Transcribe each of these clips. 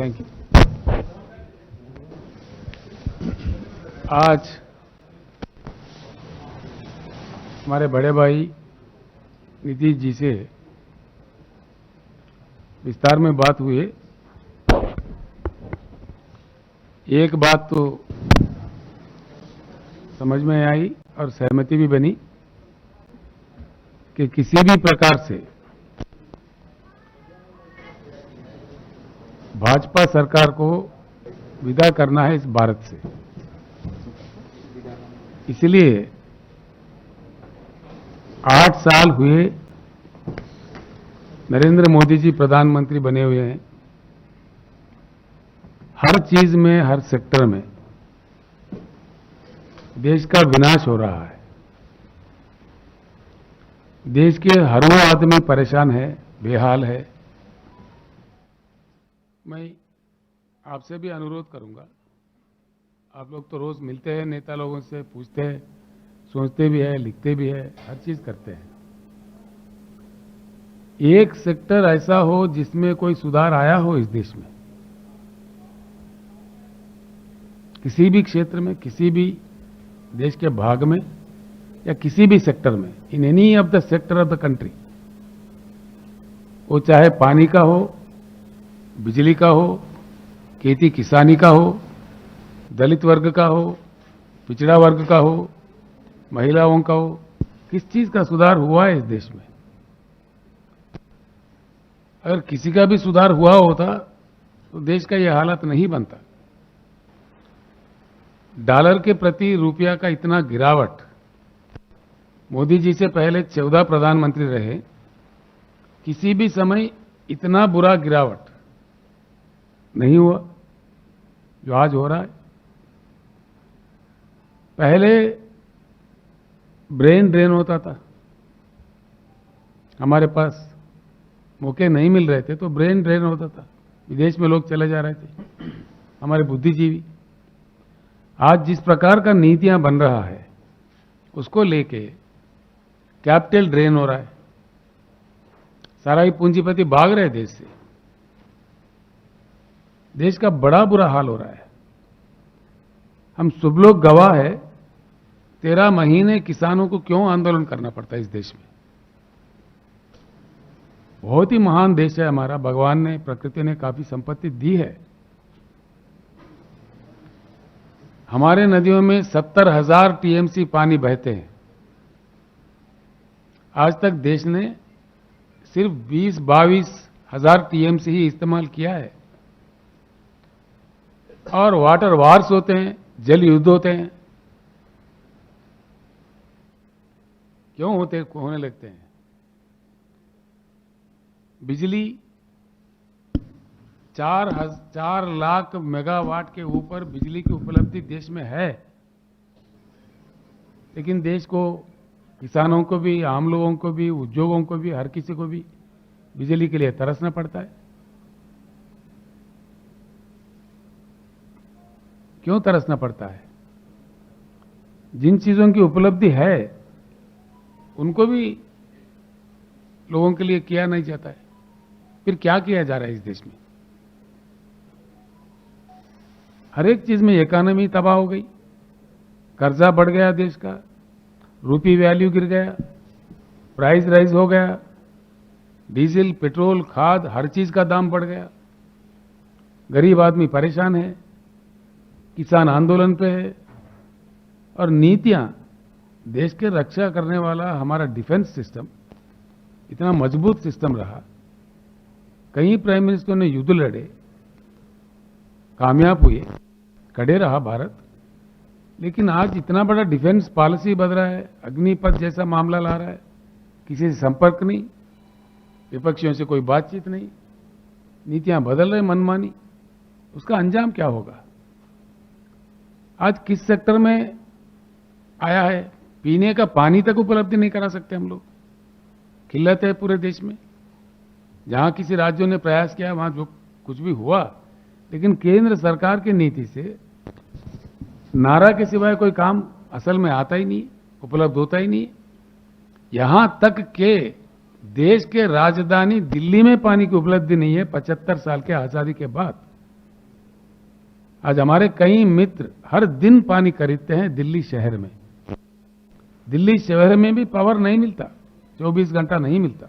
Thank you. आज हमारे बड़े भाई नीतीश जी से विस्तार में बात हुई है। एक बात तो समझ में आई और सहमति भी बनी कि किसी भी प्रकार से भाजपा सरकार को विदा करना है इस भारत से। इसलिए 8 साल हुए नरेंद्र मोदी जी प्रधानमंत्री बने हुए हैं। हर चीज में, हर सेक्टर में देश का विनाश हो रहा है। देश के हर वो आदमी परेशान है, बेहाल है। मैं आपसे भी अनुरोध करूंगा, आप लोग तो रोज मिलते हैं, नेता लोगों से पूछते हैं, सोचते भी है, लिखते भी है, हर चीज करते हैं। एक सेक्टर ऐसा हो जिसमें कोई सुधार आया हो इस देश में, किसी भी क्षेत्र में, किसी भी देश के भाग में या किसी भी सेक्टर में, in any of the sector of the country, वो चाहे पानी का हो, बिजली का हो, खेती किसानी का हो, दलित वर्ग का हो, पिछड़ा वर्ग का हो, महिलाओं का हो, किस चीज का सुधार हुआ है इस देश में? अगर किसी का भी सुधार हुआ होता तो देश का यह हालत नहीं बनता। डॉलर के प्रति रुपया का इतना गिरावट, मोदी जी से पहले 14 प्रधानमंत्री रहे, किसी भी समय इतना बुरा गिरावट नहीं हुआ जो आज हो रहा है। पहले ब्रेन ड्रेन होता था, हमारे पास मौके नहीं मिल रहे थे तो ब्रेन ड्रेन होता था, विदेश में लोग चले जा रहे थे, हमारे बुद्धिजीवी। आज जिस प्रकार का नीतियां बन रहा है उसको लेके कैपिटल ड्रेन हो रहा है, सारा ही पूंजीपति भाग रहे देश से। देश का बड़ा बुरा हाल हो रहा है। हम सब लोग गवाह है, 13 महीने किसानों को क्यों आंदोलन करना पड़ता है इस देश में। बहुत ही महान देश है हमारा, भगवान ने, प्रकृति ने काफी संपत्ति दी है। हमारे नदियों में 70,000 टीएमसी पानी बहते हैं। आज तक देश ने सिर्फ 20-22 हजार टीएमसी ही इस्तेमाल किया है। और वाटर वार्स होते हैं, जल युद्ध होते हैं। क्यों होने लगते हैं? बिजली 4 लाख मेगावाट के ऊपर बिजली की उपलब्धि देश में है, लेकिन देश को, किसानों को भी, आम लोगों को भी, उद्योगों को भी, हर किसी को भी बिजली के लिए तरसना पड़ता है। क्यों तरसना पड़ता है? जिन चीजों की उपलब्धि है उनको भी लोगों के लिए किया नहीं जाता है। फिर क्या किया जा रहा है इस देश में? हर एक चीज में इकोनॉमी तबाह हो गई, कर्जा बढ़ गया देश का, रूपी वैल्यू गिर गया, प्राइस राइज हो गया, डीजल, पेट्रोल, खाद, हर चीज का दाम बढ़ गया। गरीब आदमी परेशान है, किसान आंदोलन पे है। और नीतियां, देश के रक्षा करने वाला हमारा डिफेंस सिस्टम इतना मजबूत सिस्टम रहा, कई प्राइम मिनिस्टरों ने युद्ध लड़े, कामयाब हुए, खड़े रहा भारत। लेकिन आज इतना बड़ा डिफेंस पॉलिसी बदल रहा है, अग्निपथ जैसा मामला ला रहा है, किसी से संपर्क नहीं, विपक्षियों से कोई बातचीत नहीं, नीतियां बदल रहे मनमानी। उसका अंजाम क्या होगा? आज किस सेक्टर में आया है? पीने का पानी तक उपलब्ध नहीं करा सकते हम लोग। किल्लत है पूरे देश में। जहां किसी राज्यों ने प्रयास किया वहां जो कुछ भी हुआ, लेकिन केंद्र सरकार की नीति से नारा के सिवाय कोई काम असल में आता ही नहीं, उपलब्ध होता ही नहीं। यहां तक के देश के राजधानी दिल्ली में पानी की उपलब्धि नहीं है 75 साल के आजादी के बाद। आज हमारे कई मित्र हर दिन पानी खरीदते हैं दिल्ली शहर में। दिल्ली शहर में भी पावर नहीं मिलता, 24 घंटा नहीं मिलता।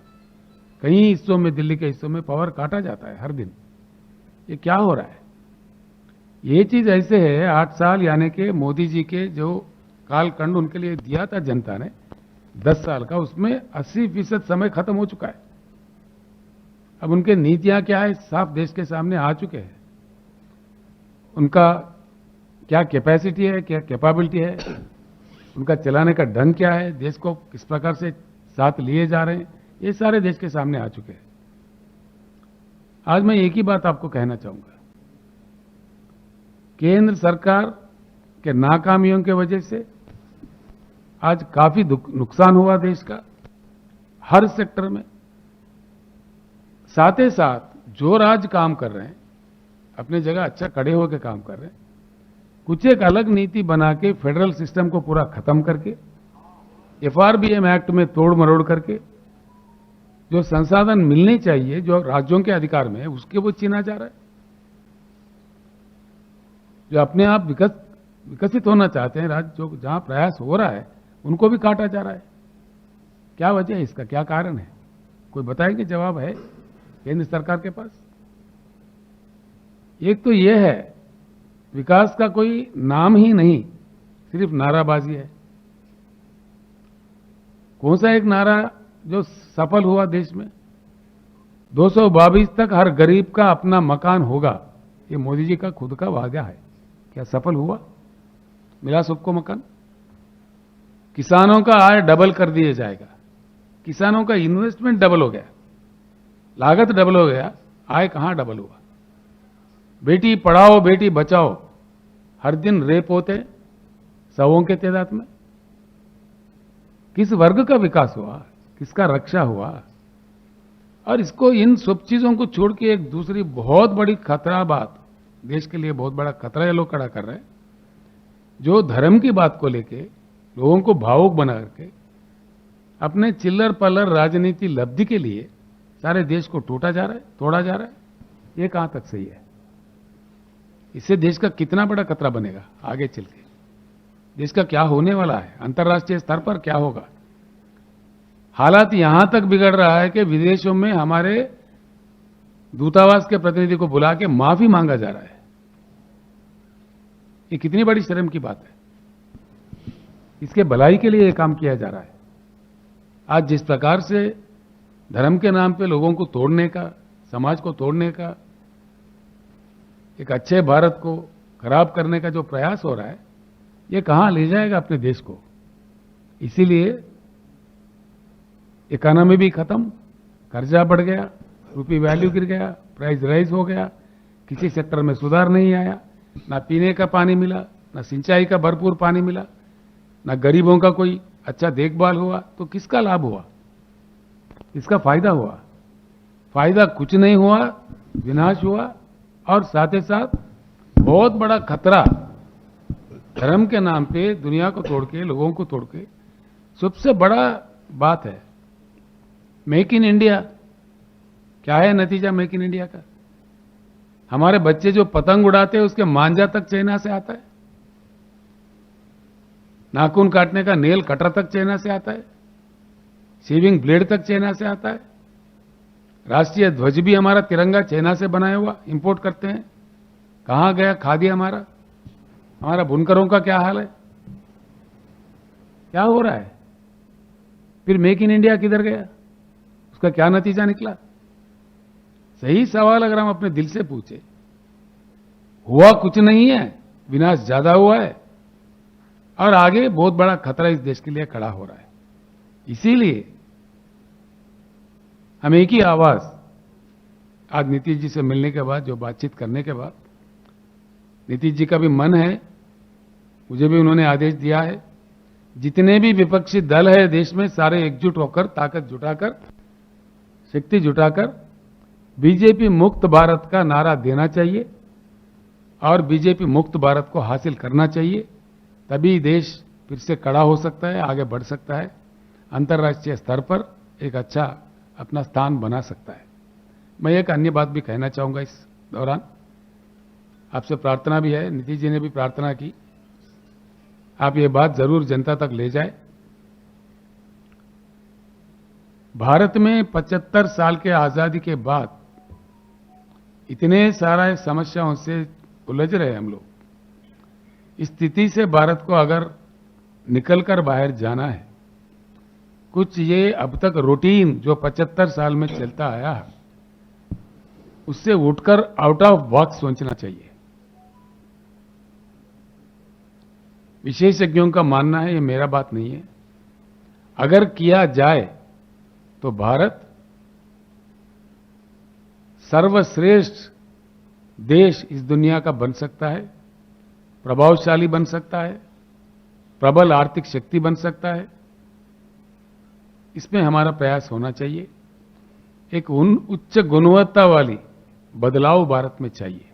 कई हिस्सों में, दिल्ली के हिस्सों में पावर काटा जाता है हर दिन। ये क्या हो रहा है? ये चीज ऐसे है, 8 साल यानी कि मोदी जी के जो कालखंड उनके लिए दिया था जनता ने 10 साल का, उसमें 80% समय खत्म हो चुका है। अब उनके नीतियां क्या है साफ देश के सामने आ चुके हैं। उनका क्या कैपेसिटी है, क्या कैपेबिलिटी है, उनका चलाने का ढंग क्या है, देश को किस प्रकार से साथ लिए जा रहे हैं, ये सारे देश के सामने आ चुके हैं। आज मैं एक ही बात आपको कहना चाहूंगा, केंद्र सरकार के नाकामियों की वजह से आज काफी नुकसान हुआ देश का हर सेक्टर में। साथ ही साथ जो राज्य काम कर रहे हैं अपने जगह अच्छा खड़े होकर काम कर रहे हैं, कुछ एक अलग नीति बना के फेडरल सिस्टम को पूरा खत्म करके FRBM एक्ट में तोड़ मरोड़ करके जो संसाधन मिलने चाहिए जो राज्यों के अधिकार में है उसके वो छीना जा रहा है। जो अपने आप विकसित होना चाहते हैं राज्य, जो जहां प्रयास हो रहा है उनको भी काटा जा रहा है। क्या वजह है इसका, क्या कारण है? कोई बताएंगे? जवाब है केंद्र सरकार के पास? एक तो यह है विकास का कोई नाम ही नहीं, सिर्फ नाराबाजी है। कौन सा एक नारा जो सफल हुआ देश में? 222 तक हर गरीब का अपना मकान होगा, ये मोदी जी का खुद का वादा है। क्या सफल हुआ? मिला सबको मकान? किसानों का आय डबल कर दिया जाएगा। किसानों का इन्वेस्टमेंट डबल हो गया, लागत डबल हो गया, आय कहां डबल हुआ? बेटी पढ़ाओ बेटी बचाओ, हर दिन रेप होते सौों के तादाद में। किस वर्ग का विकास हुआ, किसका रक्षा हुआ? और इसको, इन सब चीजों को छोड़ के एक दूसरी बहुत बड़ी खतरा बात, देश के लिए बहुत बड़ा खतरा ये लोग खड़ा कर रहे हैं, जो धर्म की बात को लेके लोगों को भावुक बना करके अपने चिल्लर पल्लर राजनीति लब्धि के लिए सारे देश को टूटा जा रहा है, तोड़ा जा रहा है। ये कहां तक सही है? इससे देश का कितना बड़ा खतरा बनेगा आगे चल के? देश का क्या होने वाला है? अंतर्राष्ट्रीय स्तर पर क्या होगा? हालात यहां तक बिगड़ रहा है कि विदेशों में हमारे दूतावास के प्रतिनिधि को बुला के माफी मांगा जा रहा है। ये कितनी बड़ी शर्म की बात है। इसके भलाई के लिए ये काम किया जा रहा है। आज जिस प्रकार से धर्म के नाम पे लोगों को तोड़ने का, समाज को तोड़ने का, एक अच्छे भारत को खराब करने का जो प्रयास हो रहा है, ये कहां ले जाएगा अपने देश को? इसीलिए इकोनॉमी भी खत्म, कर्जा बढ़ गया, रुपये वैल्यू गिर गया, प्राइस राइज हो गया, किसी सेक्टर में सुधार नहीं आया, ना पीने का पानी मिला, ना सिंचाई का भरपूर पानी मिला, ना गरीबों का कोई अच्छा देखभाल हुआ। तो किसका लाभ हुआ, किसका फायदा हुआ? फायदा कुछ नहीं हुआ, विनाश हुआ। और साथ ही साथ बहुत बड़ा खतरा धर्म के नाम पे दुनिया को तोड़ के, लोगों को तोड़ के। सबसे बड़ा बात है मेक इन इंडिया। क्या है नतीजा मेक इन इंडिया का? हमारे बच्चे जो पतंग उड़ाते हैं उसके मांझा तक चाइना से आता है, नाखून काटने का नेल कटर तक चाइना से आता है, शेविंग ब्लेड तक चाइना से आता है, राष्ट्रीय ध्वज भी हमारा तिरंगा चाइना से बनाया हुआ इंपोर्ट करते हैं। कहां गया खादी हमारा? हमारा बुनकरों का क्या हाल है? क्या हो रहा है? फिर मेक इन इंडिया किधर गया? उसका क्या नतीजा निकला? सही सवाल अगर हम अपने दिल से पूछे, हुआ कुछ नहीं है, विनाश ज्यादा हुआ है और आगे बहुत बड़ा खतरा इस देश के लिए खड़ा हो रहा है। इसीलिए हम एक ही आवाज आज नीतीश जी से मिलने के बाद, जो बातचीत करने के बाद, नीतीश जी का भी मन है, मुझे भी उन्होंने आदेश दिया है, जितने भी विपक्षी दल है देश में सारे एकजुट होकर, ताकत जुटाकर, शक्ति जुटाकर बीजेपी मुक्त भारत का नारा देना चाहिए और बीजेपी मुक्त भारत को हासिल करना चाहिए। तभी देश फिर से खड़ा हो सकता है, आगे बढ़ सकता है, अंतर्राष्ट्रीय स्तर पर एक अच्छा अपना स्थान बना सकता है। मैं एक अन्य बात भी कहना चाहूंगा इस दौरान। आपसे प्रार्थना भी है, नीतीश जी ने भी प्रार्थना की, आप ये बात जरूर जनता तक ले जाए। भारत में 75 साल के आजादी के बाद इतने सारा समस्याओं से उलझ रहे हम लोग। इस स्थिति से भारत को अगर निकलकर बाहर जाना है, कुछ ये अब तक रूटीन जो 75 साल में चलता आया है, उससे उठकर आउट ऑफ बॉक्स सोचना चाहिए। विशेषज्ञों का मानना है, ये मेरा बात नहीं है, अगर किया जाए तो भारत सर्वश्रेष्ठ देश इस दुनिया का बन सकता है, प्रभावशाली बन सकता है, प्रबल आर्थिक शक्ति बन सकता है। इसमें हमारा प्रयास होना चाहिए। एक उच्च गुणवत्ता वाली बदलाव भारत में चाहिए,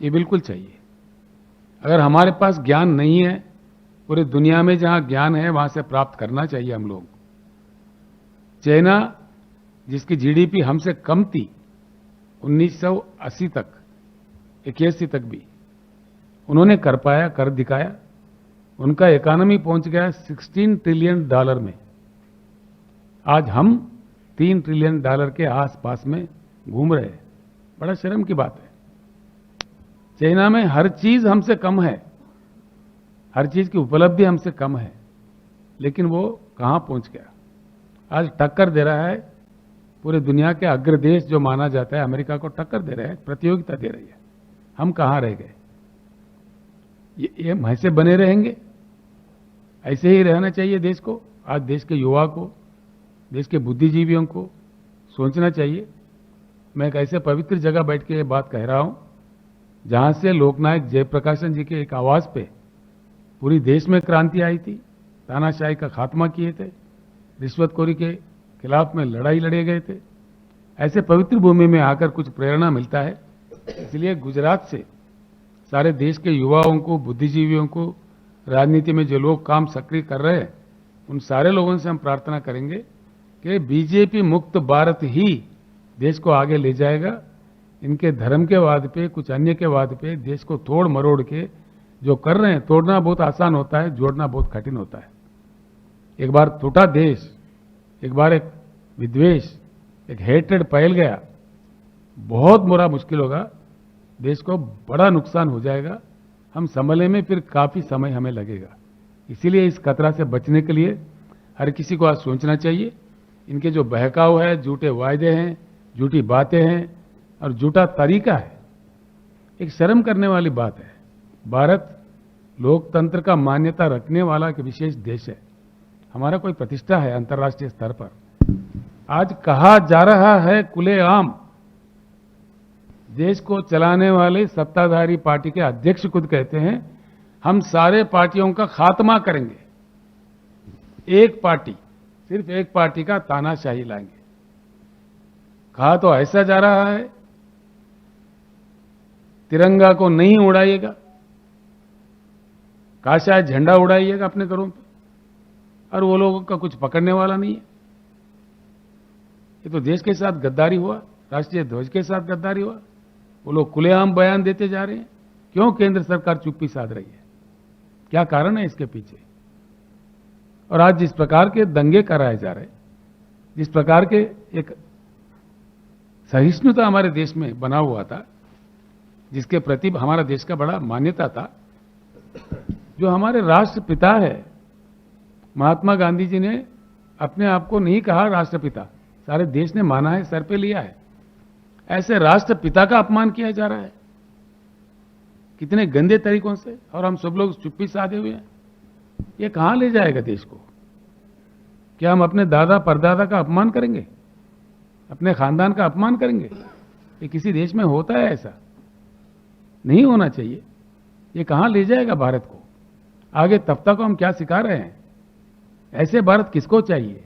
ये बिल्कुल चाहिए। अगर हमारे पास ज्ञान नहीं है, पूरी दुनिया में जहां ज्ञान है वहां से प्राप्त करना चाहिए हम लोग। चाइना, जिसकी जीडीपी हमसे कम थी 1980 तक, 81 तक भी, उन्होंने कर पाया, कर दिखाया। उनका इकोनॉमी पहुंच गया $16 ट्रिलियन में। आज हम $3 ट्रिलियन के आसपास में घूम रहे हैं। बड़ा शर्म की बात है। चाइना में हर चीज हमसे कम है, हर चीज की उपलब्धि हमसे कम है, लेकिन वो कहां पहुंच गया। आज टक्कर दे रहा है, पूरे दुनिया के अग्र देश जो माना जाता है अमेरिका को टक्कर दे रहा है, प्रतियोगिता दे रही है। हम कहां रह गए। ये ऐसे बने रहेंगे? ऐसे ही रहना चाहिए देश को। आज देश के युवा को, देश के बुद्धिजीवियों को सोचना चाहिए। मैं एक ऐसे पवित्र जगह बैठ के ये बात कह रहा हूं जहां से लोकनायक जयप्रकाशन जी के एक आवाज पे पूरी देश में क्रांति आई थी, तानाशाही का खात्मा किए थे, रिश्वतखोरी के खिलाफ में लड़ाई लड़े गए थे। ऐसे पवित्र भूमि में आकर कुछ प्रेरणा मिलता है। इसलिए गुजरात से सारे देश के युवाओं को, बुद्धिजीवियों को, राजनीति में जो लोग काम सक्रिय कर रहे हैं, उन सारे लोगों से हम प्रार्थना करेंगे कि बीजेपी मुक्त भारत ही देश को आगे ले जाएगा। इनके धर्म के वाद पे, कुछ अन्य के वाद पे देश को तोड़ मरोड़ के जो कर रहे हैं, तोड़ना बहुत आसान होता है, जोड़ना बहुत कठिन होता है। एक बार टूटा देश, एक बार एक विद्वेष, एक हेट्रेड फैल गया, बहुत बुरा मुश्किल होगा, देश को बड़ा नुकसान हो जाएगा। हम संभलने में फिर काफी समय हमें लगेगा। इसीलिए इस खतरा से बचने के लिए हर किसी को आज सोचना चाहिए। इनके जो बहकाव है, झूठे वायदे हैं, झूठी बातें हैं और झूठा तरीका है, एक शर्म करने वाली बात है। भारत लोकतंत्र का मान्यता रखने वाला एक विशेष देश है, हमारा कोई प्रतिष्ठा है अंतर्राष्ट्रीय स्तर पर। आज कहा जा रहा है खुलेआम, देश को चलाने वाले सत्ताधारी पार्टी के अध्यक्ष खुद कहते हैं हम सारे पार्टियों का खात्मा करेंगे, एक पार्टी, सिर्फ एक पार्टी का तानाशाही लाएंगे। कहा तो ऐसा जा रहा है तिरंगा को नहीं उड़ाइएगा, कहा शायद झंडा उड़ाइएगा अपने घरों पे, और वो लोगों का कुछ पकड़ने वाला नहीं है। ये तो देश के साथ गद्दारी हुआ, राष्ट्रीय ध्वज के साथ गद्दारी हुआ। वो लोग खुलेआम बयान देते जा रहे हैं। क्यों केंद्र सरकार चुप्पी साध रही है? क्या कारण है इसके पीछे? और आज जिस प्रकार के दंगे कराए जा रहे हैं, जिस प्रकार के एक सहिष्णुता हमारे देश में बना हुआ था, जिसके प्रति हमारा देश का बड़ा मान्यता था, जो हमारे राष्ट्रपिता है, महात्मा गांधी जी ने अपने आप को नहीं कहा राष्ट्रपिता, सारे देश ने माना है, सर पे लिया है। ऐसे राष्ट्रपिता का अपमान किया जा रहा है कितने गंदे तरीकों से, और हम सब लोग चुप्पी साधे हुए हैं। ये कहां ले जाएगा देश को? क्या हम अपने दादा परदादा का अपमान करेंगे, अपने खानदान का अपमान करेंगे? ये किसी देश में होता है? ऐसा नहीं होना चाहिए। ये कहां ले जाएगा भारत को? आगे तफ्ता को हम क्या सिखा रहे हैं? ऐसे भारत किसको चाहिए?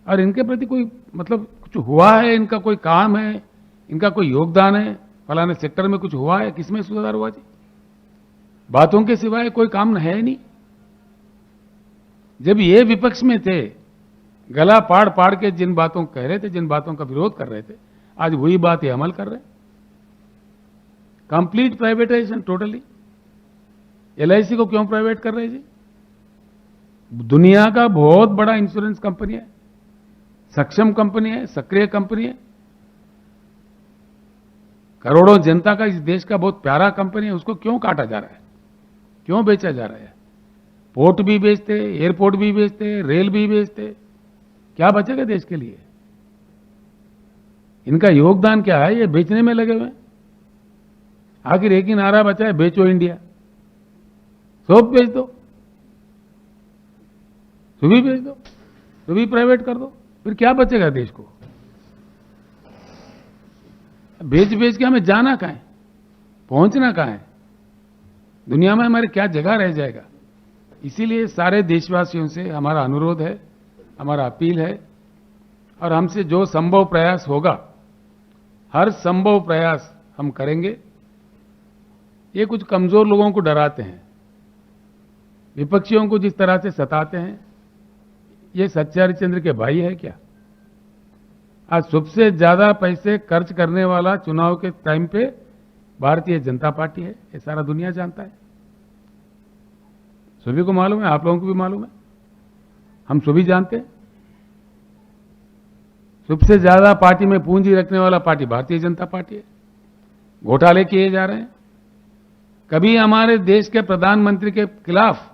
और इनके प्रति कोई मतलब कुछ हुआ है, इनका कोई काम है, इनका कोई योगदान है, फलाने सेक्टर में कुछ हुआ है, किसमें सुधार हुआ जी? बातों के सिवाय कोई काम है नहीं। जब ये विपक्ष में थे, गला पाड़ पाड़ के जिन बातों कह रहे थे, जिन बातों का विरोध कर रहे थे, आज वही बात ये अमल कर रहे हैं। Complete privatisation totally. एलआईसी को क्यों प्राइवेट कर रहे हैं जी? दुनिया का बहुत बड़ा इंश्योरेंस कंपनी है, सक्षम कंपनी है, सक्रिय कंपनी है, करोड़ों जनता का इस देश का बहुत प्यारा कंपनी है, उसको क्यों काटा जा रहा है, क्यों बेचा जा रहा है? पोर्ट भी बेचते, एयरपोर्ट भी बेचते, रेल भी बेचते, क्या बचेगा देश के लिए? इनका योगदान क्या है? ये बेचने में लगे हुए हैं। आखिर एक ही नारा बचा है, बेचो इंडिया। सब बेच दो, सुबह बेच दो, सुबह प्राइवेट कर दो, फिर क्या बचेगा देश को? बेच बेच के हमें जाना कहां है, पहुंचना कहां है? दुनिया में हमारे क्या जगह रह जाएगा? इसीलिए सारे देशवासियों से हमारा अनुरोध है, हमारा अपील है, और हमसे जो संभव प्रयास होगा, हर संभव प्रयास हम करेंगे। ये कुछ कमजोर लोगों को डराते हैं, विपक्षियों को जिस तरह से सताते हैं, ये सच्चे हरिश्चंद्र के भाई है क्या? आज सबसे ज्यादा पैसे खर्च करने वाला चुनाव के टाइम पे भारतीय जनता पार्टी है, ये सारा दुनिया जानता है, सभी को मालूम है, आप लोगों को भी मालूम है, हम सभी जानते हैं। सबसे ज्यादा पार्टी में पूंजी रखने वाला पार्टी भारतीय जनता पार्टी है। घोटाले किए जा रहे हैं। कभी हमारे देश के प्रधानमंत्री के खिलाफ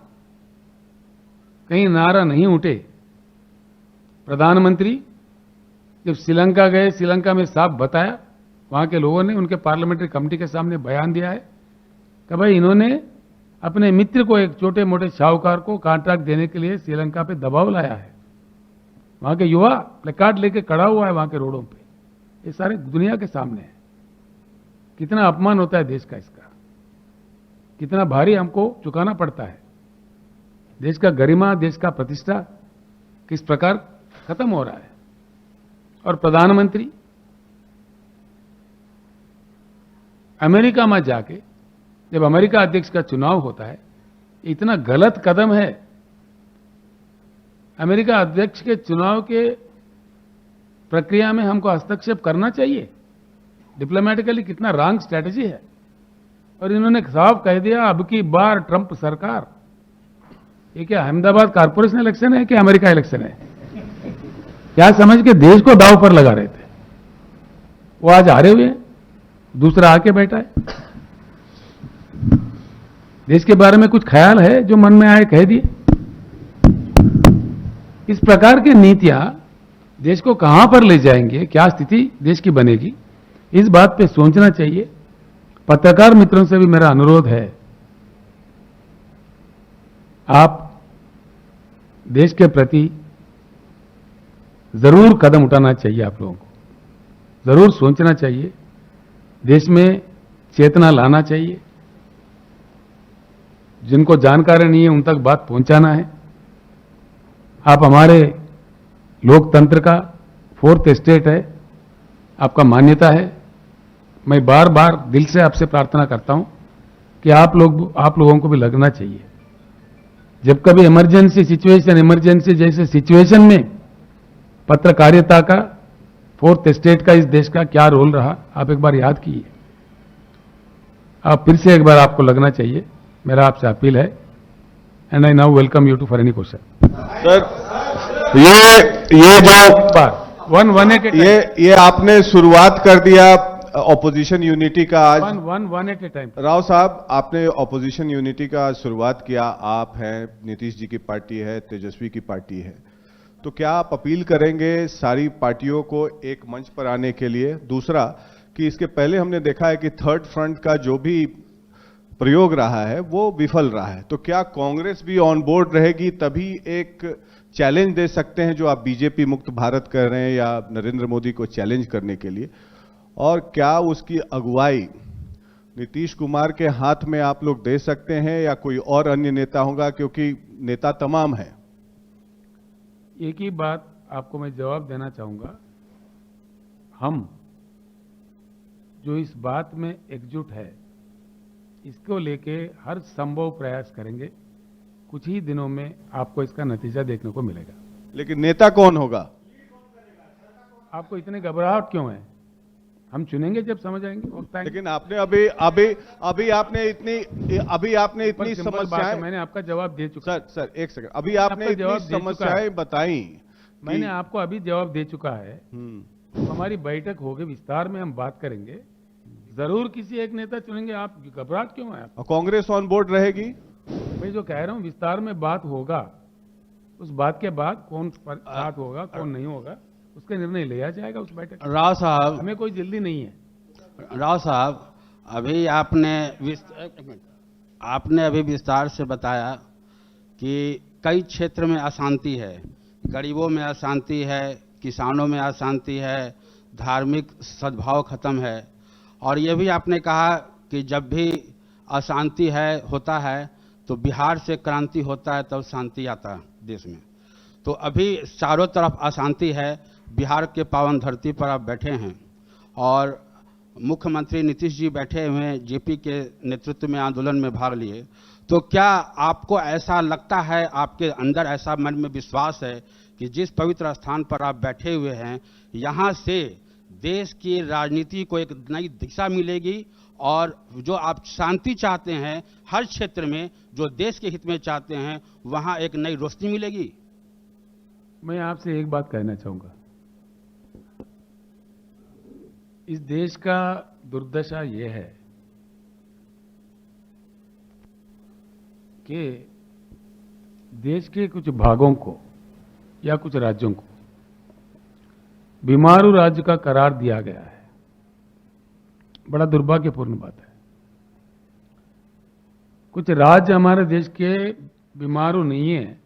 कहीं नारा नहीं उठे। प्रधानमंत्री जब श्रीलंका गए, श्रीलंका में साफ बताया, वहां के लोगों ने उनके पार्लियामेंट्री कमेटी के सामने बयान दिया है कि भाई इन्होंने अपने मित्र को, एक छोटे मोटे शाहूकार को कॉन्ट्रैक्ट देने के लिए श्रीलंका पे दबाव लाया है। वहां के युवा प्लेकार्ड लेके खड़ा हुआ है वहां के रोडों पे, ये सारे दुनिया के सामने है। कितना अपमान होता है देश का, इसका कितना भारी हमको चुकाना पड़ता है। देश का गरिमा, देश का प्रतिष्ठा किस प्रकार खत्म हो रहा है। और प्रधानमंत्री अमेरिका में जाके, जब अमेरिका अध्यक्ष का चुनाव होता है, इतना गलत कदम है। अमेरिका अध्यक्ष के चुनाव के प्रक्रिया में हमको हस्तक्षेप करना चाहिए, डिप्लोमेटिकली कितना रॉन्ग स्ट्रैटेजी है। और इन्होंने साफ कह दिया, अब की बार ट्रंप सरकार। ये क्या अहमदाबाद कारपोरेशन इलेक्शन है कि अमेरिका इलेक्शन है? क्या समझ के देश को दांव पर लगा रहे थे? वो आज हारे हुए हैं, दूसरा आके बैठा है। देश के बारे में कुछ ख्याल है? जो मन में आए कह दिए। इस प्रकार की नीतियां देश को कहां पर ले जाएंगे, क्या स्थिति देश की बनेगी, इस बात पे सोचना चाहिए। पत्रकार मित्रों से भी मेरा अनुरोध है, आप देश के प्रति जरूर कदम उठाना चाहिए, आप लोगों को जरूर सोचना चाहिए, देश में चेतना लाना चाहिए। जिनको जानकारी नहीं है उन तक बात पहुंचाना है। आप हमारे लोकतंत्र का फोर्थ स्टेट है, आपका मान्यता है। मैं बार बार दिल से आपसे प्रार्थना करता हूं कि आप लोगों को भी लगना चाहिए। जब कभी इमरजेंसी सिचुएशन, इमरजेंसी जैसे सिचुएशन में पत्रकारिता का, फोर्थ स्टेट का, इस देश का क्या रोल रहा, आप एक बार याद कीजिए। आप फिर से एक बार आपको लगना चाहिए, मेरा आपसे अपील है। And I now welcome you to for any question. Sir, ये जो वन ये आपने शुरुआत कर दिया ऑपोजिशन यूनिटी का आज। One at a time. Rao साहब, आपने ऑपोजिशन यूनिटी का शुरुआत किया। आप हैं, नीतीश जी की पार्टी है, तेजस्वी की पार्टी है, तो क्या आप अपील करेंगे सारी पार्टियों को एक मंच पर आने के लिए? दूसरा कि इसके पहले हमने देखा है कि थर्ड फ्रंट का जो भी प्रयोग रहा है वो विफल रहा है, तो क्या कांग्रेस भी ऑन बोर्ड रहेगी तभी एक चैलेंज दे सकते हैं जो आप बीजेपी मुक्त भारत कर रहे हैं, या नरेंद्र मोदी को चैलेंज करने के लिए? और क्या उसकी अगुवाई नीतीश कुमार के हाथ में आप लोग दे सकते हैं या कोई और अन्य नेता होगा, क्योंकि नेता तमाम है? एक ही बात आपको मैं जवाब देना चाहूंगा, हम जो इस बात में एकजुट है, इसको लेके हर संभव प्रयास करेंगे। कुछ ही दिनों में आपको इसका नतीजा देखने को मिलेगा। लेकिन नेता कौन होगा? आपको इतनी घबराहट क्यों है? हम चुनेंगे जब समझ आएंगे, वक्त आएंगे। लेकिन आपने अभी आपने इतनी सिंपल बात है, समस्याएं, मैंने आपका जवाब दे चुका। सर एक सेकंड, अभी आपने आपका इतनी जवाब दे चुका है। समस्याएं बताई मैंने आपको अभी जवाब दे चुका है। हम्म। हमारी बैठक होगी, विस्तार में हम बात करेंगे, जरूर किसी एक नेता चुनेंगे। आप घबराहट क्यों है? और कांग्रेस ऑन बोर्ड रहेगी? मैं जो कह रहा हूँ, विस्तार में बात होगा, उस बात के बाद कौन साथ होगा कौन नहीं होगा उसका निर्णय लिया जाएगा उस बैठक में। राव साहब, हमें कोई जल्दी नहीं है। राव साहब, अभी आपने अभी विस्तार से बताया कि कई क्षेत्र में अशांति है, गरीबों में अशांति है, किसानों में अशांति है, धार्मिक सद्भाव खत्म है, और ये भी आपने कहा कि जब भी अशांति होता है तो बिहार से क्रांति होता है, तब शांति आता है देश में। तो अभी चारों तरफ अशांति है, बिहार के पावन धरती पर आप बैठे हैं और मुख्यमंत्री नीतीश जी बैठे हुए हैं, जेपी के नेतृत्व में आंदोलन में भाग लिए। तो क्या आपको ऐसा लगता है, आपके अंदर ऐसा मन में विश्वास है कि जिस पवित्र स्थान पर आप बैठे हुए हैं, यहाँ से देश की राजनीति को एक नई दिशा मिलेगी और जो आप शांति चाहते हैं हर क्षेत्र में, जो देश के हित में चाहते हैं, वहाँ एक नई रोशनी मिलेगी? मैं आपसे एक बात कहना चाहूंगा, इस देश का दुर्दशा ये है कि देश के कुछ भागों को या कुछ राज्यों को बीमारू राज्य का करार दिया गया है। बड़ा दुर्भाग्यपूर्ण बात है। कुछ राज्य हमारे देश के बीमारू नहीं है,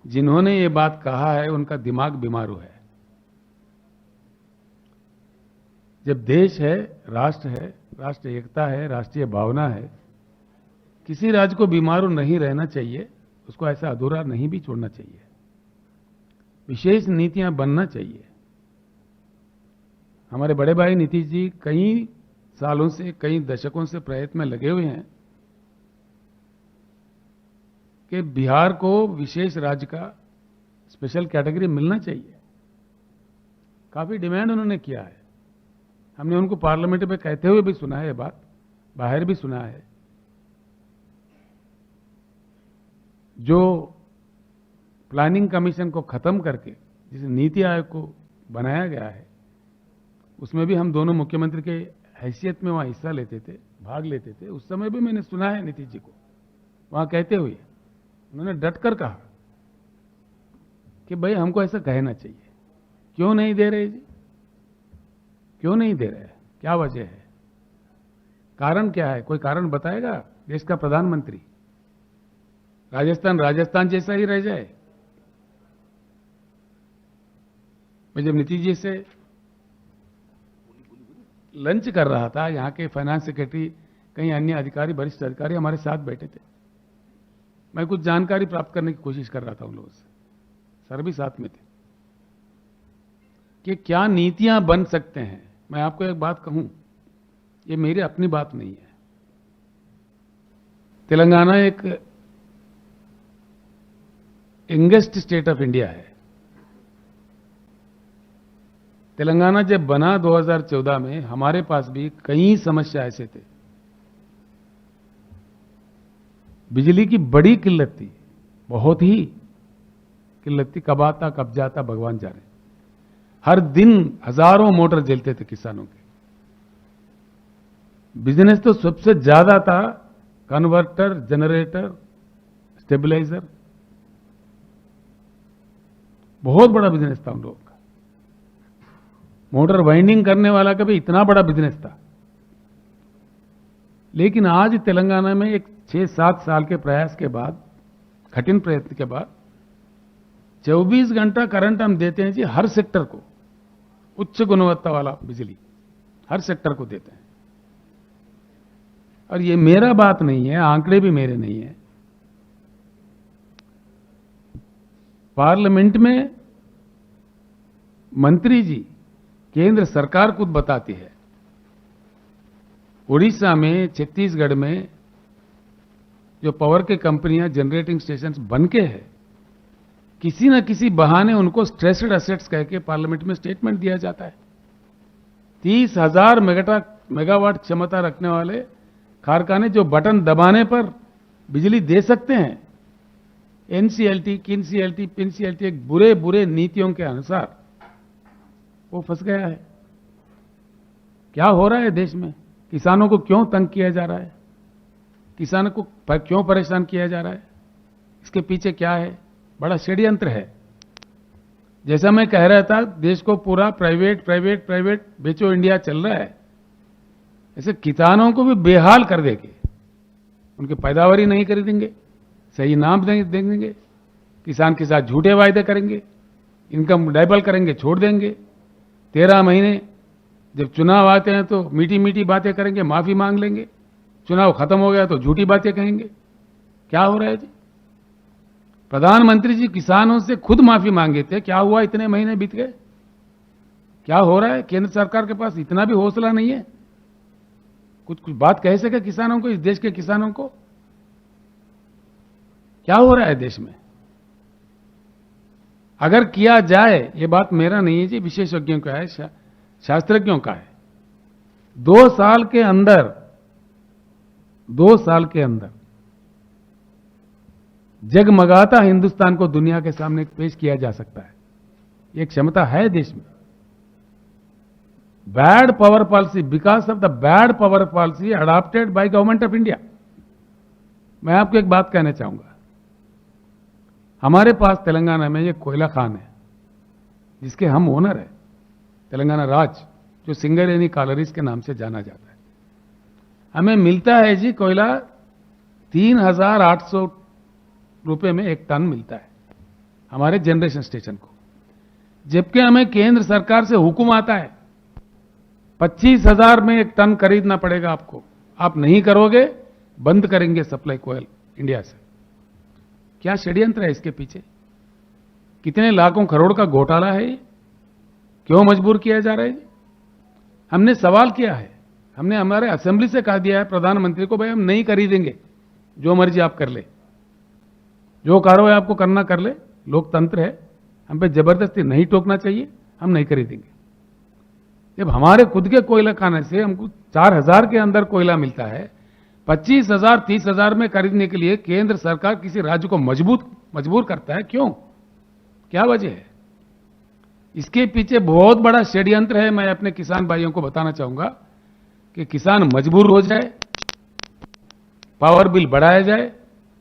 जिन्होंने ये बात कहा है उनका दिमाग बीमारू है। जब देश है, राष्ट्र एकता है, राष्ट्रीय भावना है, किसी राज्य को बीमारू नहीं रहना चाहिए, उसको ऐसा अधूरा नहीं भी छोड़ना चाहिए, विशेष नीतियां बनना चाहिए। हमारे बड़े भाई नीतीश जी कई सालों से, कई दशकों से प्रयत्न में लगे हुए हैं कि बिहार को विशेष राज्य का स्पेशल कैटेगरी मिलना चाहिए। काफी डिमांड उन्होंने किया है, हमने उनको पार्लियामेंट में कहते हुए भी सुना है, ये बात बाहर भी सुना है। जो प्लानिंग कमीशन को खत्म करके जिस नीति आयोग को बनाया गया है, उसमें भी हम दोनों मुख्यमंत्री के हैसियत में वहां हिस्सा लेते थे, भाग लेते थे। उस समय भी मैंने सुना है नीतीश जी को वहां कहते हुए, उन्होंने डटकर कहा कि भाई हमको ऐसा कहना चाहिए। क्यों नहीं दे रहे जी? क्यों नहीं दे रहे? क्या वजह है? कारण क्या है? कोई कारण बताएगा? देश का प्रधानमंत्री राजस्थान जैसा ही रह जाए? मैं जब नीतीश जी से लंच कर रहा था, यहाँ के फाइनेंस सेक्रेटरी, कई अन्य अधिकारी, वरिष्ठ अधिकारी हमारे साथ बैठे थे। मैं कुछ जानकारी प्राप्त करने की कोशिश कर रहा था उन लोगों से, सर भी साथ में थे, कि क्या नीतियां बन सकते हैं। मैं आपको एक बात कहूं, ये मेरी अपनी बात नहीं है। तेलंगाना एक यंगेस्ट स्टेट ऑफ इंडिया है। तेलंगाना जब बना 2014 में, हमारे पास भी कई समस्या ऐसे थे। बिजली की बड़ी किल्लत थी, बहुत ही किल्लत थी। कब आता कब जाता भगवान जाने। हर दिन हजारों मोटर जलते थे किसानों के। बिजनेस तो सबसे ज्यादा था, कन्वर्टर, जनरेटर, स्टेबलाइजर, बहुत बड़ा बिजनेस था उन लोगों का। मोटर वाइंडिंग करने वाला का भी इतना बड़ा बिजनेस था। लेकिन आज तेलंगाना में एक 6-7 साल के प्रयास के बाद, कठिन प्रयत्न के बाद, 24 घंटा करंट हम देते हैं जी हर सेक्टर को। उच्च गुणवत्ता वाला बिजली हर सेक्टर को देते हैं। और ये मेरा बात नहीं है, आंकड़े भी मेरे नहीं है। पार्लियामेंट में मंत्री जी, केंद्र सरकार खुद बताती है, उड़ीसा में, छत्तीसगढ़ में जो पावर के कंपनियां, जनरेटिंग स्टेशंस बन के है, किसी न किसी बहाने उनको स्ट्रेस्ड एसेट्स कह के पार्लियामेंट में स्टेटमेंट दिया जाता है। 30,000 मेगावाट क्षमता रखने वाले कारखाने जो बटन दबाने पर बिजली दे सकते हैं, एनसीएलटी, किनसीएलटी, पिनसीएलटी, एक बुरे बुरे नीतियों के अनुसार वो फंस गया है। क्या हो रहा है देश में? किसानों को क्यों तंग किया जा रहा है? किसानों को क्यों परेशान किया जा रहा है? इसके पीछे क्या है? बड़ा षड्यंत्र है। जैसा मैं कह रहा था, देश को पूरा प्राइवेट प्राइवेट प्राइवेट बेचो इंडिया चल रहा है, ऐसे किसानों को भी बेहाल कर देंगे। उनकी पैदावारी नहीं खरीदेंगे, सही नाम देंगे, किसान के साथ झूठे वायदे करेंगे, इनकम डबल करेंगे, छोड़ देंगे। 13 महीने जब चुनाव आते हैं तो मीठी मीठी बातें करेंगे, माफी मांग लेंगे, चुनाव खत्म हो गया तो झूठी बातें कहेंगे। क्या हो रहा है जी? प्रधानमंत्री जी किसानों से खुद माफी मांगे थे, क्या हुआ? इतने महीने बीत गए। क्या हो रहा है? केंद्र सरकार के पास इतना भी हौसला नहीं है कुछ बात कह सके किसानों को, इस देश के किसानों को? क्या हो रहा है देश में? अगर किया जाए, ये बात मेरा नहीं है जी, विशेषज्ञों का है, शास्त्रज्ञों का है। 2 साल के अंदर जगमगाता हिंदुस्तान को दुनिया के सामने पेश किया जा सकता है। ये क्षमता है देश में। Bad power policy, because of the bad power policy adopted by government of India. मैं आपको एक बात कहना चाहूंगा, हमारे पास तेलंगाना में ये कोयला खान है जिसके हम ओनर है, तेलंगाना राज्य, जो सिंगरेनी कॉलरीज के नाम से जाना जाता है। हमें मिलता है जी कोयला 3,800 रुपए में 1 टन मिलता है हमारे जनरेशन स्टेशन को, जबकि हमें केंद्र सरकार से हुक्म आता है 25,000 में 1 टन खरीदना पड़ेगा आपको। आप नहीं करोगे, बंद करेंगे सप्लाई कोयल इंडिया से। क्या षड्यंत्र है इसके पीछे? कितने लाखों करोड़ का घोटाला है ये? क्यों मजबूर किया जा रहा है? हमने सवाल किया है, हमने हमारे असेंबली से कहा दिया है प्रधानमंत्री को, भाई हम नहीं खरीदेंगे, जो मर्जी आप कर ले, जो कार्रवाई आपको करना कर ले, लोकतंत्र है, हम पे जबरदस्ती नहीं टोकना चाहिए, हम नहीं खरीदेंगे। जब हमारे खुद के कोयला खाने से हमको 4,000 के अंदर कोयला मिलता है, 25,000 30,000 में खरीदने के लिए केंद्र सरकार किसी राज्य को मजबूर करता है, क्यों? क्या वजह है? इसके पीछे बहुत बड़ा षड्यंत्र है। मैं अपने किसान भाइयों को बताना चाहूंगा कि किसान मजबूर हो जाए, पावर बिल बढ़ाया जाए,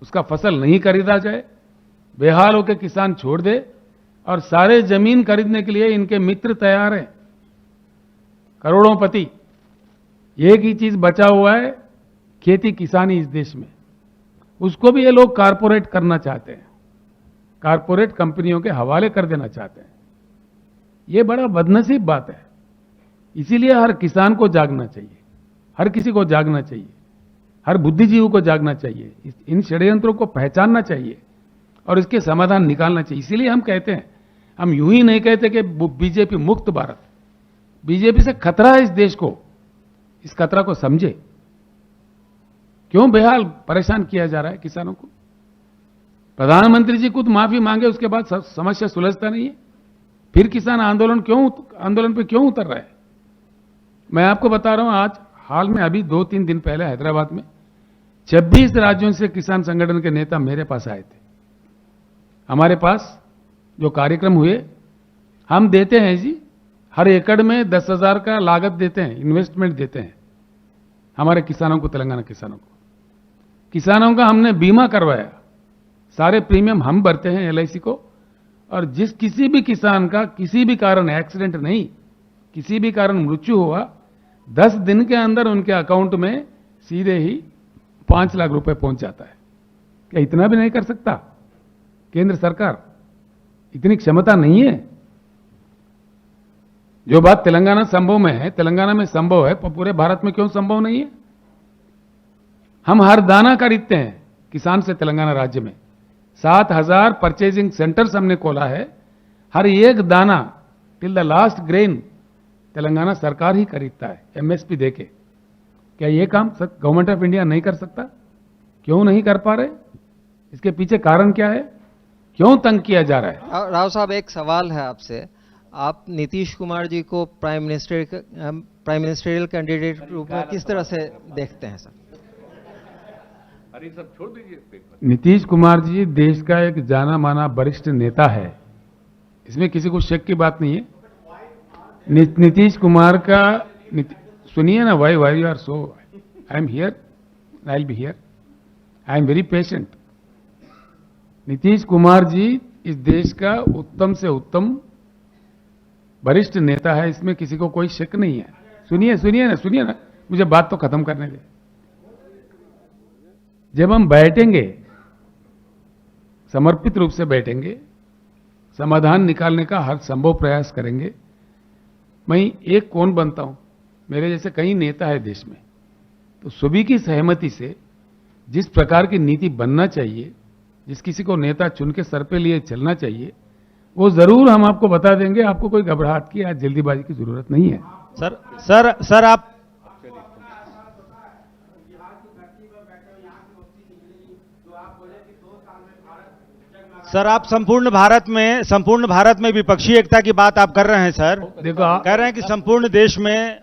उसका फसल नहीं खरीदा जाए, बेहाल होकर किसान छोड़ दे, और सारे जमीन खरीदने के लिए इनके मित्र तैयार हैं, करोड़ोंपति। एक ही चीज बचा हुआ है, खेती किसानी इस देश में, उसको भी ये लोग कारपोरेट करना चाहते हैं, कारपोरेट कंपनियों के हवाले कर देना चाहते हैं। ये बड़ा बदनसीब बात है। इसीलिए हर किसान को जागना चाहिए, हर किसी को जागना चाहिए, हर बुद्धिजीवी को जागना चाहिए, इन षड्यंत्रों को पहचानना चाहिए और इसके समाधान निकालना चाहिए। इसीलिए हम कहते हैं, हम यूं ही नहीं कहते कि बीजेपी मुक्त भारत, बीजेपी से खतरा है इस देश को, इस खतरा को समझे। क्यों बेहाल परेशान किया जा रहा है किसानों को? प्रधानमंत्री जी खुद माफी मांगे, उसके बाद समस्या सुलझता नहीं है, फिर किसान आंदोलन पे क्यों उतर रहा है? मैं आपको बता रहा हूं, आज हाल में अभी 2-3 दिन पहले हैदराबाद में 26 राज्यों से किसान संगठन के नेता मेरे पास आए थे। हमारे पास जो कार्यक्रम हुए, हम देते हैं जी, हर एकड़ में 10,000 का लागत देते हैं, इन्वेस्टमेंट देते हैं हमारे किसानों को, तेलंगाना किसानों को। किसानों का हमने बीमा करवाया, सारे प्रीमियम हम भरते हैं LIC को, और किसी भी किसान का किसी भी कारण, एक्सीडेंट नहीं, किसी भी कारण मृत्यु हुआ, 10 दिन के अंदर उनके अकाउंट में सीधे ही 5 लाख रुपए पहुंच जाता है। क्या इतना भी नहीं कर सकता केंद्र सरकार? इतनी क्षमता नहीं है? जो बात तेलंगाना संभव में है, तेलंगाना में संभव है, पूरे भारत में क्यों संभव नहीं है? हम हर दाना खरीदते हैं किसान से तेलंगाना राज्य में। 7,000 परचेजिंग सेंटर्स हमने खोला है, हर एक दाना till the last grain Telangana सरकार ही खरीदता है, MSP देके। क्या ये काम गवर्नमेंट ऑफ इंडिया नहीं कर सकता? क्यों नहीं कर पा रहे? इसके पीछे कारण क्या है? क्यों तंग किया जा रहा है? राव साहब, एक सवाल है आपसे। आप नीतीश कुमार जी को प्राइम मिनिस्टरियल कैंडिडेट के रूप में किस तरह से देखते हैं सर? अरे सब छोड़ दीजिए। नीतीश कुमार जी देश का एक जाना माना वरिष्ठ नेता है, इसमें किसी को शक की बात नहीं है। नीतीश कुमार का सुनिए ना, why you are so, I am here, I will be here, I am very patient. Nitish Kumar ji इस देश का उत्तम से उत्तम वरिष्ठ नेता है, इसमें किसी को कोई शक नहीं है। सुनिए ना, मुझे बात तो खत्म करने दे। जब हम बैठेंगे, समर्पित रूप से बैठेंगे, समाधान निकालने का हर संभव प्रयास करेंगे। मैं एक कौन बनता हूं, मेरे जैसे कई नेता है देश में, तो सभी की सहमति से जिस प्रकार की नीति बनना चाहिए, जिस किसी को नेता चुन के सर पे लिए चलना चाहिए, वो जरूर हम आपको बता देंगे। आपको कोई घबराहट की या जल्दीबाजी की जरूरत नहीं है। सर आप संपूर्ण भारत में विपक्षी एकता की बात आप कर रहे हैं सर। देखो, कह रहे हैं कि संपूर्ण देश में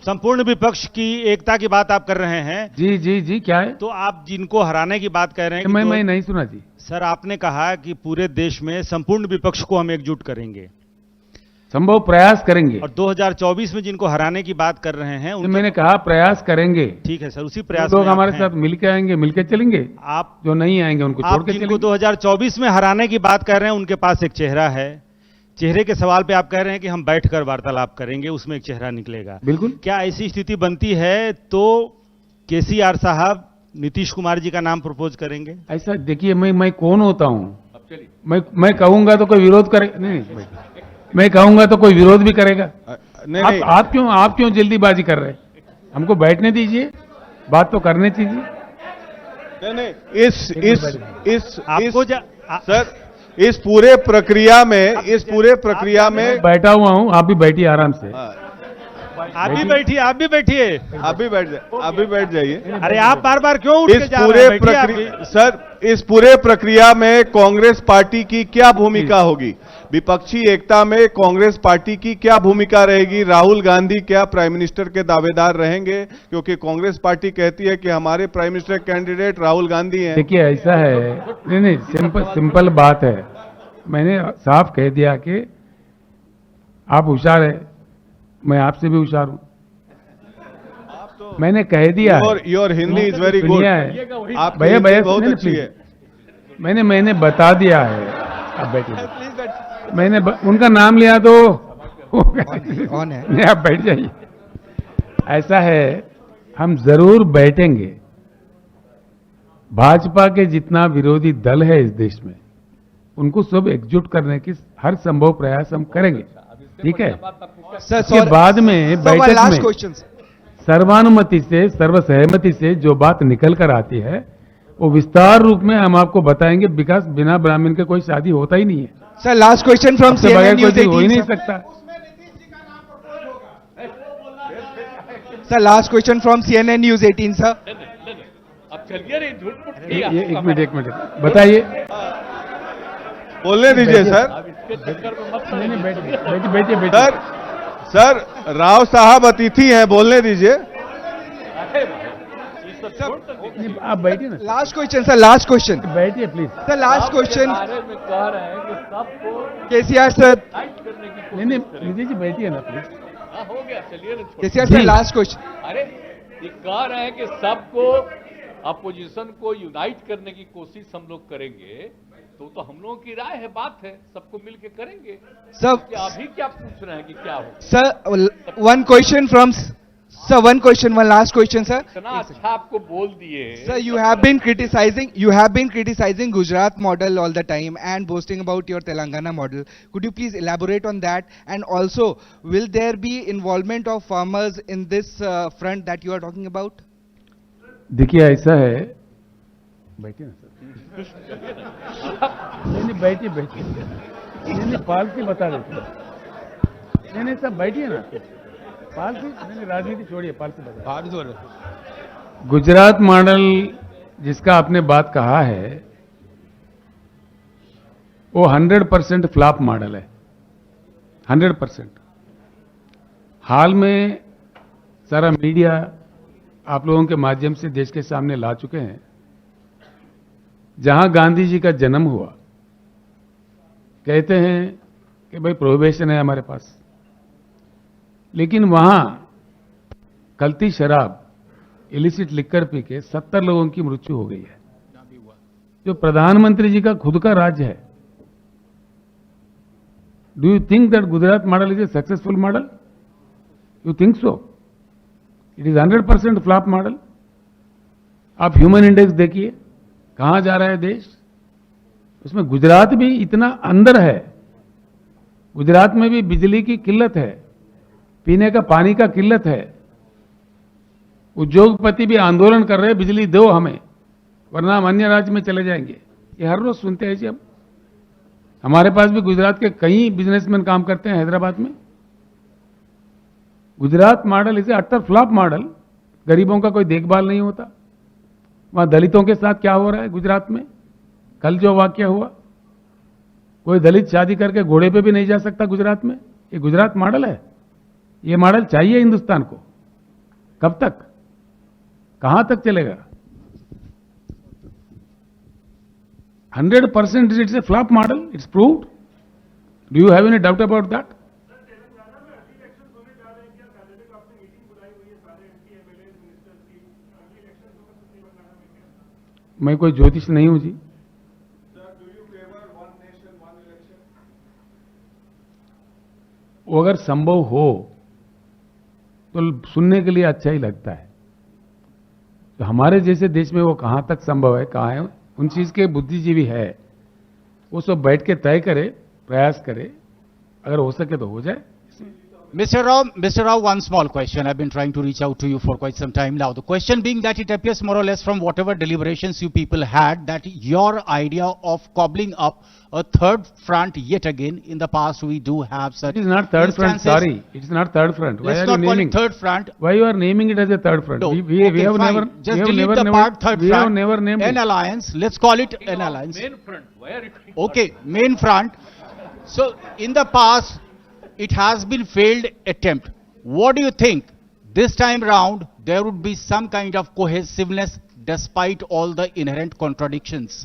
संपूर्ण विपक्ष की एकता की बात आप कर रहे हैं। जी क्या है? तो आप जिनको हराने की बात कह रहे हैं कि मैं नहीं सुना जी। सर आपने कहा कि पूरे देश में संपूर्ण विपक्ष को हम एकजुट करेंगे, संभव प्रयास करेंगे, और 2024 में जिनको हराने की बात कर रहे हैं तो मैंने कहा प्रयास करेंगे। ठीक है सर, उसी प्रयास लोग में हमारे आप साथ मिलके आएंगे, मिलके चलेंगे। आप जो नहीं आएंगे उनको छोड़ के जिनको चलेंगे। 2024 में हराने की बात कर रहे हैं उनके पास एक चेहरा है। चेहरे के सवाल पे आप कह रहे हैं कि हम बैठकर वार्तालाप करेंगे, उसमें एक चेहरा निकलेगा। बिल्कुल। क्या ऐसी स्थिति बनती है तो केसीआर साहब नीतीश कुमार जी का नाम प्रपोज करेंगे? ऐसा देखिए, मैं कौन होता हूं? मैं कहूंगा तो कोई विरोध करेगा? नहीं, मैं कहूंगा तो कोई विरोध भी करेगा। नहीं, आप क्यों जल्दीबाजी कर रहे हैं? हमको बैठने दीजिए, बात तो करने दीजिए। नहीं, आपको सर इस पूरे प्रक्रिया में बैठा हुआ हूं, आप भी बैठिए आराम से। आप भी बैठिए। आप भी बैठ जाइए। अरे आप बार क्यों उठ के जा रहे हैं? बैठिए आप भी। सर, इस पूरे प्रक्रिया में कांग्रेस पार्टी की क्या भूमिका होगी? विपक्षी एकता में कांग्रेस पार्टी की क्या भूमिका रहेगी? राहुल गांधी क्या प्राइम मिनिस्टर के दावेदार रहेंगे? क्योंकि कांग्रेस पार्टी कहती है कि हमारे prime minister candidate Rahul Gandhi हैं। देखिए, ऐसा है, नहीं, सिंपल बात है। मैंने साफ कह दिया कि आप होशियार है, मैं आपसे भी होशियार हूं। मैंने कह दिया है। Your Hindi is very good. आप भैया बहुत अच्छी है। मैंने बता दिया है। आप बैठिए। मैंने उनका नाम लिया तो ऑन है। नहीं, आप बैठ जाइए। ऐसा है, हम जरूर बैठेंगे। भाजपा के जितना विरोधी दल है इस देश में, उनको सब एकजुट करने की हर संभव प्रयास हम करेंगे। ठीक है? इसके बाद में बैठक में सर्वानुमति से, सर्वसहमति से जो बात निकल कर आती है, वो विस्तार रूप में हम आपको बताएंगे। विकास बिना ब्राह्मण के कोई शादी होता ही नहीं है। Sir, last question from CNN News 18 हो ही नहीं सकता। Sir, last question from CNN News 18 sir. अब चलिए रे, झूठ एक मिनट बताइए। बोलने दीजिए सर। बैठिए। सर, राव साहब अतिथि हैं, बोलने दीजिए। आप बैठिए ना। Last question sir, last question. बैठिए please. Sir, last question KCR sir. नहीं, निधि जी बैठिए ना प्लीज। हो गया, चलिए ना। KCR sir, last question. अरे ये कह रहे हैं कि सबको, अपोजिशन को यूनाइट करने की कोशिश हम लोग करेंगे, तो हम लोगों की राय है, बात है, सबको मिलके करेंगे। सर, अभी क्या पूछ रहे हैं कि क्या हो? Sir, one question from sir, one last question sir. इतना अच्छा आपको बोल दिए। Sir, you have been criticizing Gujarat model all the time and boasting about your Telangana model. Could you please elaborate on that? And also, will there be involvement of farmers in this front that you are talking about? देखिए, ऐसा है, बैठिए ना sir. नहीं, बैठिए। नहीं, palsy बता देते। नहीं, सब बैठिए ना। पालसी नहीं, राजनीति छोड़िए, पालसी बता। गुजरात मॉडल जिसका आपने बात कहा है, वो 100% फ्लॉप मॉडल है। 100%। हाल में सारा मीडिया आप लोगों के माध्यम से देश के सामने ला चुके हैं, जहां गांधी जी का जन्म हुआ, कहते हैं कि भाई प्रोहिबिशन है हमारे पास, लेकिन वहां कल्ती शराब, इलिसिट लिकर पी के 70 लोगों की मृत्यु हो गई है, जो प्रधानमंत्री जी का खुद का राज्य है। Do you think that Gujarat model is a successful model? You think so? It is 100% flop model. आप ह्यूमन इंडेक्स देखिए, कहां जा रहा है देश। उसमें गुजरात भी इतना अंदर है। गुजरात में भी बिजली की किल्लत है, पीने का पानी का किल्लत है। उद्योगपति भी आंदोलन कर रहे हैं, बिजली दो हमें, वरना हम अन्य राज्य में चले जाएंगे। ये हर रोज सुनते हैं जी हम। हमारे पास भी गुजरात के कई बिजनेसमैन काम करते हैं हैदराबाद में। Gujarat model is a utter flop model. गरीबों का कोई देखभाल नहीं होता। वहां दलितों के साथ क्या हो रहा है गुजरात में? कल जो वाकया हुआ, कोई दलित शादी करके घोड़े पे भी नहीं जा सकता गुजरात में। ये गुजरात मॉडल है? ये मॉडल चाहिए हिंदुस्तान को? कब तक, कहां तक चलेगा? 100% it's a flop model, it's proved. Do you have any doubt about that? मैं कोई ज्योतिष नहीं हूं जी। वो अगर संभव हो तो सुनने के लिए अच्छा ही लगता है। तो हमारे जैसे देश में वो कहां तक संभव है, कहां है, उन चीज के बुद्धिजीवी है, वो सब बैठ के तय करे, प्रयास करे, अगर हो सके तो हो जाए। Mr. Rao, one small question. I've been trying to reach out to you for quite some time now. The question being that it appears more or less from whatever deliberations you people had, that your idea of cobbling up a third front yet again, in the past we do have such It is not third front, instances. sorry. It is not third front. Why Let's are you not call naming it third front. Why you are naming it as a third front? No. We Okay, have fine. never, Just we have delete never, the never, part third we front. have never named An it. alliance. Let's call it an alliance. Main front. Why are you doing Okay, main front. So in the past, it has been failed attempt. What do you think? This time round, there would be some kind of cohesiveness despite all the inherent contradictions.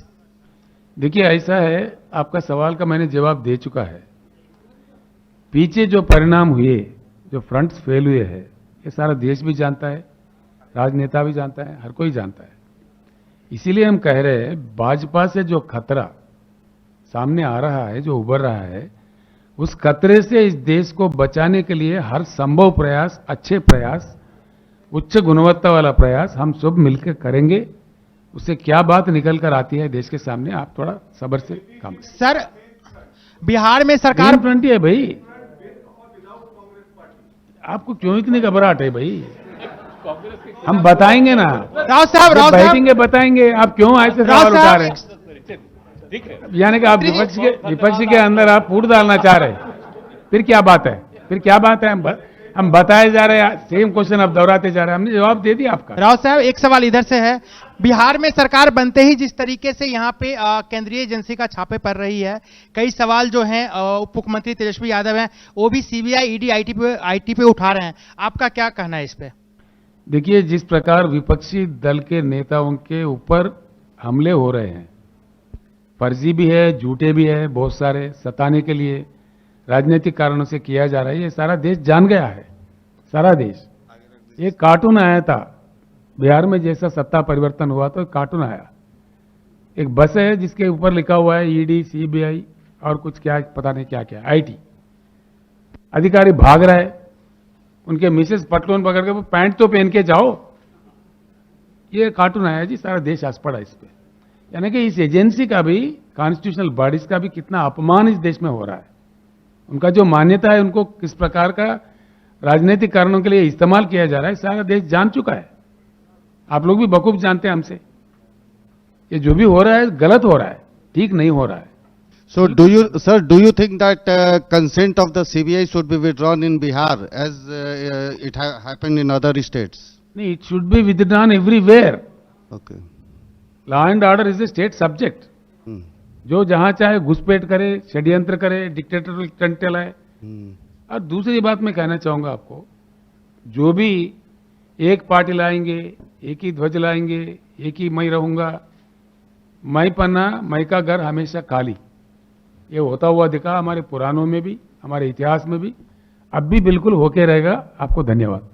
देखिए ऐसा है, आपका सवाल का मैंने जवाब दे चुका है। पीछे जो परिणाम हुए, जो फ्रंट्स फेल हुए हैं, ये सारा देश भी जानता है, राजनेता भी जानता है, हर कोई जानता है। इसीलिए हम कह रहे हैं, भाजपा से जो खतरा सामने आ रहा है, जो उभर रहा है, उस खतरे से इस देश को बचाने के लिए हर संभव प्रयास, अच्छे प्रयास, उच्च गुणवत्ता वाला प्रयास हम सब मिलकर करेंगे। उससे क्या बात निकल कर आती है देश के सामने, आप थोड़ा सब्र से काम करें। सर, बिहार में सरकार फ्रंट है भाई, आपको क्यों इतनी घबराहट है भाई? हम बताएंगे ना, राव साहब बैठेंगे बताएंगे। आप क्यों ऐसे सवाल उठा रहे हैं? ठीक है। यानी कि आप विपक्ष के अंदर आप फूट डालना चाह रहे हैं। फिर क्या बात है? फिर क्या बात है? हम बताए जा रहे हैं, सेम क्वेश्चन आप दोहराते जा रहे हैं। हमने जवाब दे दिया आपका। राव साहब, एक सवाल इधर से है। बिहार में सरकार बनते ही जिस तरीके से यहाँ पे केंद्रीय एजेंसी का छापे पड़ रही है, कई सवाल जो हैं उप मुख्यमंत्री तेजस्वी यादव हैं, वो भी सीबीआई, ईडी, आईटी पे उठा रहे हैं। आपका क्या कहना है इस पे? देखिए, जिस प्रकार विपक्षी दल के नेताओं के ऊपर हमले हो रहे हैं, फर्जी भी है, झूठे भी है, बहुत सारे सताने के लिए राजनीतिक कारणों से किया जा रहा है, ये सारा देश जान गया है। सारा देश। एक कार्टून आया था बिहार में, जैसा सत्ता परिवर्तन हुआ तो एक कार्टून आया। एक बस है जिसके ऊपर लिखा हुआ है ईडी, सीबीआई और कुछ क्या पता नहीं क्या क्या, आईटी। अधिकारी भाग रहा है, उनके मिसेस पटलून पकड़ के, पैंट तो पहन के जाओ। ये कार्टून आया जी, सारा देश हंस पड़ा इस पे। यानी कि इस एजेंसी का भी, कॉन्स्टिट्यूशनल बॉडीज का भी कितना अपमान इस देश में हो रहा है। उनका जो मान्यता है, उनको किस प्रकार का राजनीतिक कारणों के लिए इस्तेमाल किया जा रहा है, सारा देश जान चुका है। आप लोग भी बखूब जानते हैं हमसे। ये जो भी हो रहा है गलत हो रहा है, ठीक नहीं हो रहा है। So do you think that consent of the CBI should be withdrawn in Bihar as it happened in other states? नहीं, it should be withdrawn everywhere. Okay. Law and order is a state subject. जो जहां चाहे घुसपैठ करे, षड्यंत्र करे, डिक्टेटरल stunt चलाए, और दूसरी बात मैं कहना चाहूंगा आपको, जो भी एक पार्टी लाएंगे, एक ही ध्वज लाएंगे, एक ही मैं रहूंगा, मैं पन्ना मैं का घर हमेशा खाली, ये होता हुआ दिखा हमारे पुराणों में भी, हमारे इतिहास में भी, अब भी बिल्कुल होके रहेगा। आपको धन्यवाद।